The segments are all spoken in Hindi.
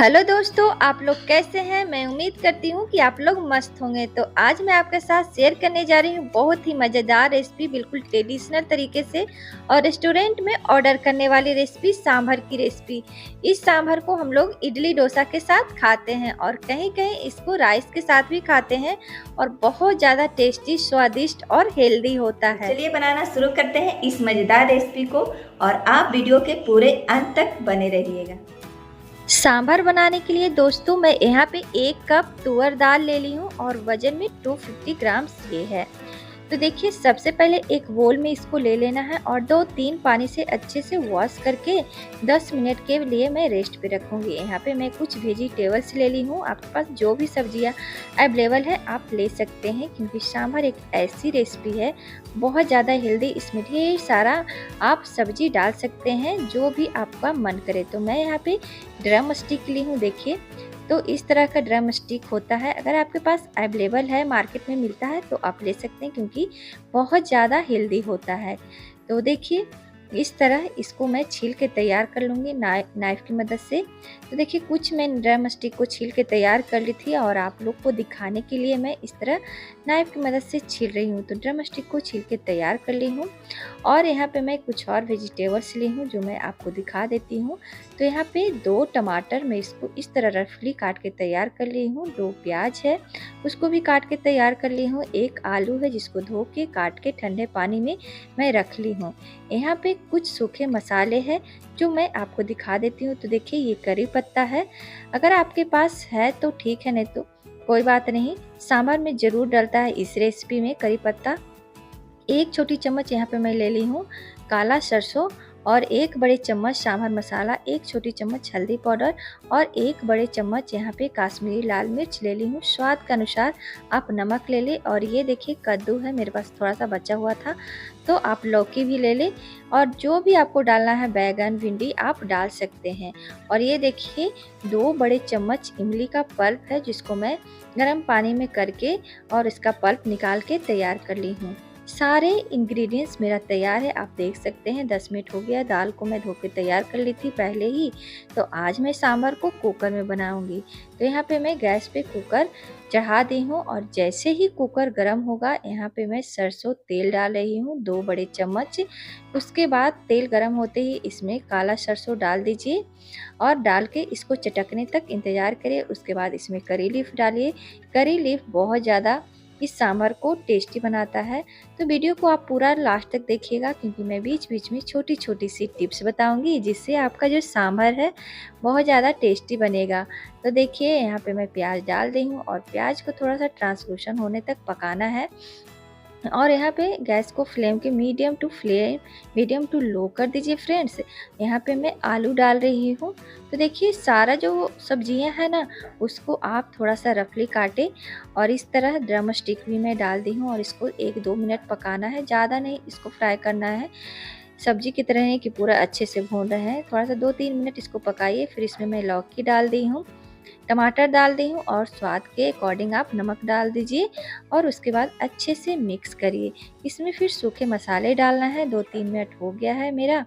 हेलो दोस्तों, आप लोग कैसे हैं। मैं उम्मीद करती हूँ कि आप लोग मस्त होंगे। तो आज मैं आपके साथ शेयर करने जा रही हूँ बहुत ही मज़ेदार रेसिपी, बिल्कुल ट्रेडिशनल तरीके से और रेस्टोरेंट में ऑर्डर करने वाली रेसिपी, सांभर की रेसिपी। इस सांभर को हम लोग इडली डोसा के साथ खाते हैं और कहीं कहीं इसको राइस के साथ भी खाते हैं और बहुत ज़्यादा टेस्टी, स्वादिष्ट और हेल्दी होता है। चलिए बनाना शुरू करते हैं इस मज़ेदार रेसिपी को और आप वीडियो के पूरे अंत तक बने रहिएगा। सांभर बनाने के लिए दोस्तों मैं यहाँ पे 1 कप तुअर दाल ले ली हूँ और वजन में 250 ग्राम ये है। तो देखिए, सबसे पहले एक बोल में इसको ले लेना है और 2-3 पानी से अच्छे से वॉश करके 10 मिनट के लिए मैं रेस्ट पे रखूंगी। यहाँ पे मैं कुछ वेजिटेबल्स ले ली हूँ। आपके पास जो भी सब्जियाँ अवेलेबल है आप ले सकते हैं, क्योंकि सांभर एक ऐसी रेसिपी है बहुत ज़्यादा हेल्दी। इसमें ढेर सारा आप सब्जी डाल सकते हैं जो भी आपका मन करे। तो मैं यहाँ पे ड्रम स्टिक ली हूँ। देखिए, तो इस तरह का ड्रम स्टिक होता है, अगर आपके पास अवेलेबल है, मार्केट में मिलता है तो आप ले सकते हैं, क्योंकि बहुत ज़्यादा हेल्दी होता है। तो देखिए, इस तरह इसको मैं छील के तैयार कर लूँगी नाइफ की मदद से। तो देखिए, कुछ मैं ड्रम स्टिक को छील के तैयार कर ली थी और आप लोग को दिखाने के लिए मैं इस तरह नाइफ की मदद से छील रही हूँ। तो ड्रम स्टिक को छील के तैयार कर ली हूँ और यहाँ पे मैं कुछ और वेजिटेबल्स ली हूँ जो मैं आपको दिखा देती हूँ। तो यहाँ पे 2 टमाटर मैं इसको इस तरह रफली काट के तैयार कर ली हूँ। 2 प्याज है, उसको भी काट के तैयार कर ली हूँ। 1 आलू है जिसको धो के काट के ठंडे पानी में मैं रख ली हूँ। यहाँ पे कुछ सूखे मसाले हैं जो मैं आपको दिखा देती हूँ। तो देखिए, ये करी पत्ता है, अगर आपके पास है तो ठीक है, नहीं तो कोई बात नहीं। सांभर में ज़रूर डलता है इस रेसिपी में करी पत्ता। 1 छोटी चम्मच यहाँ पे मैं ले ली हूँ काला सरसों और 1 बड़े चम्मच सांभर मसाला, 1 छोटी चम्मच हल्दी पाउडर और 1 बड़े चम्मच यहाँ पे काश्मीरी लाल मिर्च ले ली हूँ। स्वाद के अनुसार आप नमक ले लें। और ये देखिए, कद्दू है, मेरे पास थोड़ा सा बचा हुआ था, तो आप लौकी भी ले लें और जो भी आपको डालना है, बैगन, भिंडी आप डाल सकते हैं। और ये देखिए, 2 बड़े चम्मच इमली का पल्प है जिसको मैं गर्म पानी में करके और इसका पल्प निकाल के तैयार कर ली हूँ। सारे इंग्रेडिएंट्स मेरा तैयार है, आप देख सकते हैं। 10 मिनट हो गया। दाल को मैं धो के तैयार कर ली थी पहले ही। तो आज मैं सांभर को कुकर में बनाऊंगी। तो यहाँ पे मैं गैस पे कुकर चढ़ा दी हूँ और जैसे ही कुकर गर्म होगा, यहाँ पे मैं सरसों तेल डाल रही हूँ 2 बड़े चम्मच। उसके बाद तेल गर्म होते ही इसमें काला सरसों डाल दीजिए और डाल के इसको चटकने तक इंतज़ार करिए। उसके बाद इसमें करी लीफ डालिए। करी लीफ बहुत ज़्यादा इस सांभर को टेस्टी बनाता है। तो वीडियो को आप पूरा लास्ट तक देखिएगा, क्योंकि मैं बीच बीच में छोटी छोटी सी टिप्स बताऊंगी जिससे आपका जो सांभर है बहुत ज़्यादा टेस्टी बनेगा। तो देखिए, यहाँ पे मैं प्याज डाल दी हूँ और प्याज को थोड़ा सा ट्रांसलूशन होने तक पकाना है। और यहाँ पे गैस को फ्लेम के मीडियम टू लो कर दीजिए फ्रेंड्स। यहाँ पे मैं आलू डाल रही हूँ। तो देखिए, सारा जो सब्जियां है ना, उसको आप थोड़ा सा रफली काटे और इस तरह ड्रम स्टिक भी मैं डाल दी हूँ और इसको 1-2 मिनट पकाना है, ज़्यादा नहीं इसको फ्राई करना है। सब्जी की तरह नहीं कि पूरा अच्छे से भून रहे हैं, थोड़ा सा 2-3 मिनट इसको पकाइए। फिर इसमें मैं लौकी डाल दी हूँ, टमाटर डाल दी हूँ और स्वाद के अकॉर्डिंग आप नमक डाल दीजिए और उसके बाद अच्छे से मिक्स करिए। इसमें फिर सूखे मसाले डालना है। 2-3 मिनट हो गया है मेरा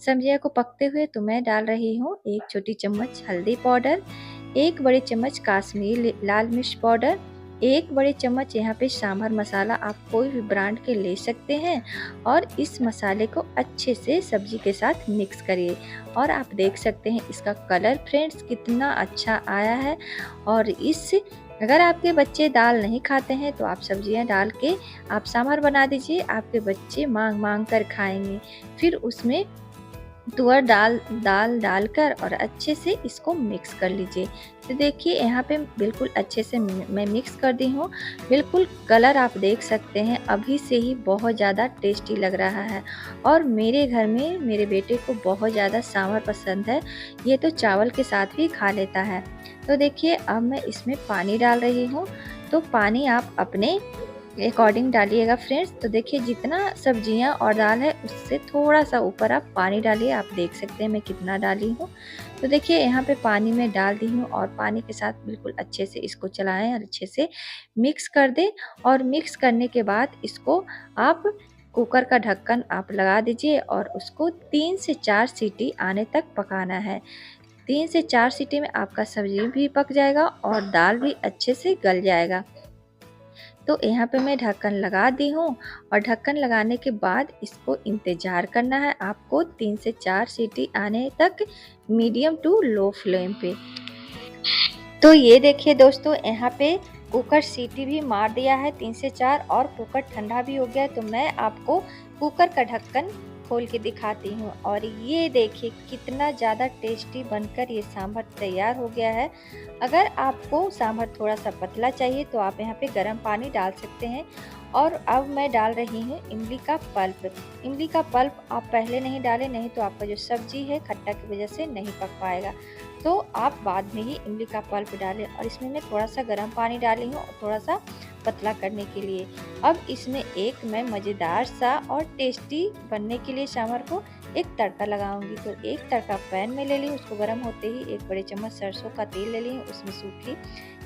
सब्जियां को पकते हुए। तो मैं डाल रही हूँ 1 छोटी चम्मच हल्दी पाउडर, 1 बड़े चम्मच काश्मीरी लाल मिर्च पाउडर, 1 बड़े चम्मच यहाँ पे सांभर मसाला, आप कोई भी ब्रांड के ले सकते हैं। और इस मसाले को अच्छे से सब्जी के साथ मिक्स करिए और आप देख सकते हैं इसका कलर फ्रेंड्स कितना अच्छा आया है। और अगर आपके बच्चे दाल नहीं खाते हैं तो आप सब्जियां डाल के आप सांभर बना दीजिए, आपके बच्चे मांग मांग कर खाएंगे। फिर उसमें तुअर दाल डालकर और अच्छे से इसको मिक्स कर लीजिए। तो देखिए, यहाँ पे बिल्कुल अच्छे से मैं मिक्स कर दी हूँ। बिल्कुल कलर आप देख सकते हैं अभी से ही बहुत ज़्यादा टेस्टी लग रहा है और मेरे घर में मेरे बेटे को बहुत ज़्यादा सांभर पसंद है, ये तो चावल के साथ भी खा लेता है। तो देखिए, अब मैं इसमें पानी डाल रही हूँ। तो पानी आप अपने अकॉर्डिंग डालिएगा फ्रेंड्स। तो देखिए, जितना सब्जियां और दाल है उससे थोड़ा सा ऊपर आप पानी डालिए। आप देख सकते हैं मैं कितना डाली हूँ। तो देखिए, यहाँ पे पानी में डाल दी हूँ और पानी के साथ बिल्कुल अच्छे से इसको चलाएं और अच्छे से मिक्स कर दें। और मिक्स करने के बाद इसको आप कुकर का ढक्कन आप लगा दीजिए और उसको 3 से 4 सीटी आने तक पकाना है। 3 से 4 सीटी में आपका सब्जी भी पक जाएगा और दाल भी अच्छे से गल जाएगा। तो यहाँ पे मैं ढक्कन लगा दी हूँ और ढक्कन लगाने के बाद इसको इंतज़ार करना है आपको 3 से 4 सीटी आने तक मीडियम टू लो फ्लेम पे। तो ये देखिए दोस्तों, यहाँ पे कुकर सीटी भी मार दिया है 3 से 4 और कुकर ठंडा भी हो गया है। तो मैं आपको कुकर का ढक्कन खोल के दिखाती हूँ और ये देखिए कितना ज़्यादा टेस्टी बनकर ये सांभर तैयार हो गया है। अगर आपको सांभर थोड़ा सा पतला चाहिए तो आप यहाँ पे गर्म पानी डाल सकते हैं। और अब मैं डाल रही हूँ इमली का पल्प। इमली का पल्प आप पहले नहीं डालें, नहीं तो आपका जो सब्जी है खट्टा की वजह से नहीं पक पाएगा। तो आप बाद में ही इमली का पल्प डालें। और इसमें मैं थोड़ा सा गर्म पानी डाली हूँ और थोड़ा सा पतला करने के लिए। अब इसमें एक मैं मज़ेदार सा और टेस्टी बनने के लिए सांभर को एक तड़का लगाऊंगी। तो एक तड़का पैन में ले ली, उसको गर्म होते ही 1 बड़े चम्मच सरसों का तेल ले ली, उसमें सूखी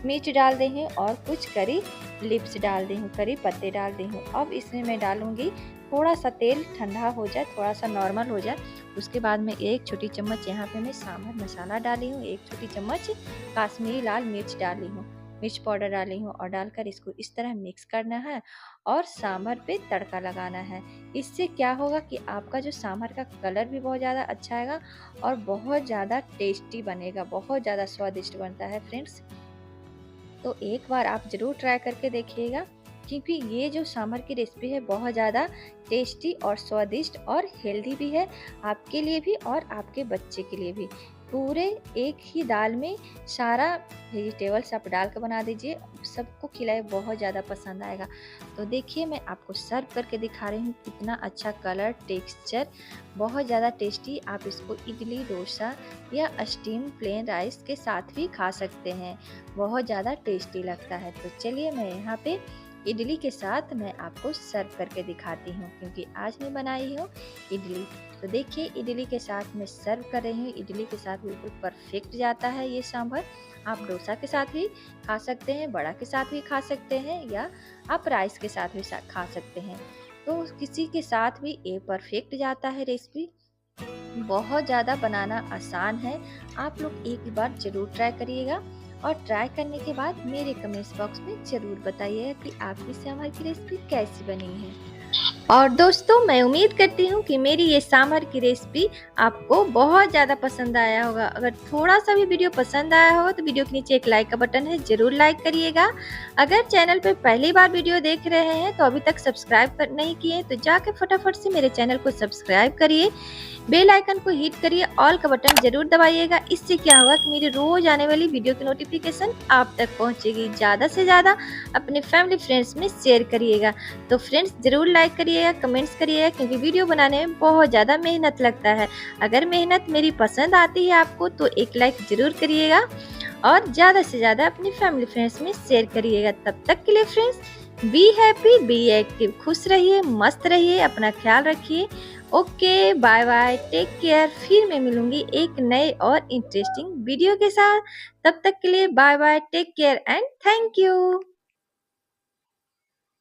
मिर्च डाल दी हूँ और कुछ करी लिप्स डाल दी हूँ, करी पत्ते डाल दी हूँ। अब इसमें मैं डालूंगी थोड़ा सा तेल ठंडा हो जाए, थोड़ा सा नॉर्मल हो जाए, उसके बाद में 1 छोटी चम्मच यहाँ पे मैं सांभर मसाला डाली हूँ, 1 छोटी चम्मच काश्मीरी लाल मिर्च डाली हूँ, मिर्च पाउडर डाली हूँ और डालकर इसको इस तरह मिक्स करना है और सांभर पे तड़का लगाना है। इससे क्या होगा कि आपका जो सांभर का कलर भी बहुत ज़्यादा अच्छा आएगा और बहुत ज़्यादा टेस्टी बनेगा, बहुत ज़्यादा स्वादिष्ट बनता है फ्रेंड्स। तो एक बार आप ज़रूर ट्राई करके देखिएगा, क्योंकि ये जो सांभर की रेसिपी है बहुत ज़्यादा टेस्टी और स्वादिष्ट और हेल्दी भी है, आपके लिए भी और आपके बच्चे के लिए भी। पूरे एक ही दाल में सारा वेजिटेबल्स आप डाल कर बना दीजिए, सबको खिलाए, बहुत ज़्यादा पसंद आएगा। तो देखिए मैं आपको सर्व करके दिखा रही हूँ, कितना अच्छा कलर, टेक्सचर, बहुत ज़्यादा टेस्टी। आप इसको इडली, डोसा या स्टीम प्लेन राइस के साथ भी खा सकते हैं, बहुत ज़्यादा टेस्टी लगता है। तो चलिए मैं यहाँ पे इडली के साथ मैं आपको सर्व करके दिखाती हूँ, क्योंकि आज मैं बनाई हूँ इडली। तो देखिए इडली के साथ मैं सर्व कर रही हूँ, इडली के साथ बिल्कुल परफेक्ट जाता है ये सांभर। आप डोसा के साथ भी खा सकते हैं, बड़ा के साथ भी खा सकते हैं, या आप राइस के साथ भी खा सकते हैं। तो किसी के साथ भी ये परफेक्ट जाता है रेसिपी, बहुत ज़्यादा बनाना आसान है। आप लोग एक बार ज़रूर ट्राई करिएगा और ट्राई करने के बाद मेरे कमेंट्स बॉक्स में ज़रूर बताइएगा कि आपकी सांभर की रेसिपी कैसी बनी है। और दोस्तों मैं उम्मीद करती हूँ कि मेरी ये सांभर की रेसिपी आपको बहुत ज़्यादा पसंद आया होगा। अगर थोड़ा सा भी वीडियो पसंद आया होगा तो वीडियो के नीचे एक लाइक का बटन है, ज़रूर लाइक करिएगा। अगर चैनल पे पहली बार वीडियो देख रहे हैं तो अभी तक सब्सक्राइब नहीं किए तो जाके फटाफट से मेरे चैनल को सब्सक्राइब करिए, बेल आइकन को हिट करिए, ऑल का बटन जरूर दबाइएगा। इससे क्या होगा कि मेरी रोज आने वाली वीडियो की नोटिफिकेशन आप तक पहुंचेगी। ज़्यादा से ज़्यादा अपने फैमिली फ्रेंड्स में शेयर करिएगा। तो फ्रेंड्स ज़रूर लाइक करिएगा, कमेंट्स करिएगा, क्योंकि वीडियो बनाने में बहुत ज़्यादा मेहनत लगता है। अगर मेहनत मेरी पसंद आती है आपको तो एक लाइक ज़रूर करिएगा और ज़्यादा से ज़्यादा अपनी फैमिली फ्रेंड्स में शेयर करिएगा। तब तक के लिए friends be happy, be active, खुश रहिए, मस्त रहिए, अपना ख्याल रखिए। Okay, bye bye, take care. फिर मैं मिलूंगी एक नए और इंटरेस्टिंग वीडियो के साथ। तब तक के लिए bye bye, take care and thank you.